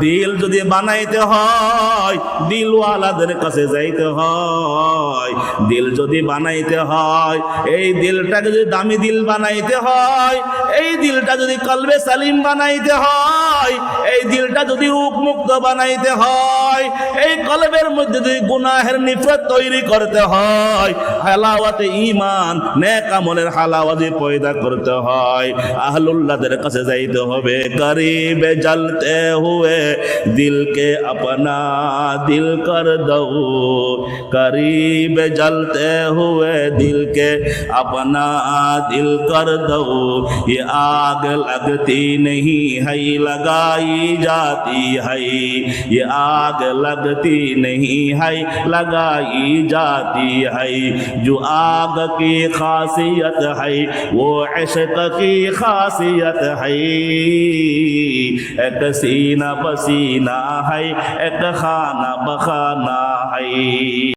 দিল যদি বানাইতে হয় দিলওয়ালাদের কাছে যাইতে হয়। দিল যদি বানাইতে হয়, এই দিলটাকে যদি দামি দিল বানাইতে হয়, এই দিলটা যদি কলবে সালিম বানাইতে হয়, এই দিলটা যদি রূপ মুক্ত বানাইতে হয়, এই কলবের মধ্যে যদি গুনাহের নিফরত তৈরি করতে হয়, হালাওয়াতে ঈমান নেক আমলের হালাওয়াতে পয়দা করতে হয়, আহলুল্লাহদের কাছে যাইতে হবে। গরিবে জলতে হুয়ে দিলকে আপনা দিল কর দও, গরিবে जलते हुए दिल के अपना दिल कर दो। ये आग लगती नहीं है लगाई जाती है, ये आग लगती नहीं है लगाई जाती है। जो आग की खासियत है वो इश्क की खासियत है। एक सीना पसीना है, एक खाना बखाना है।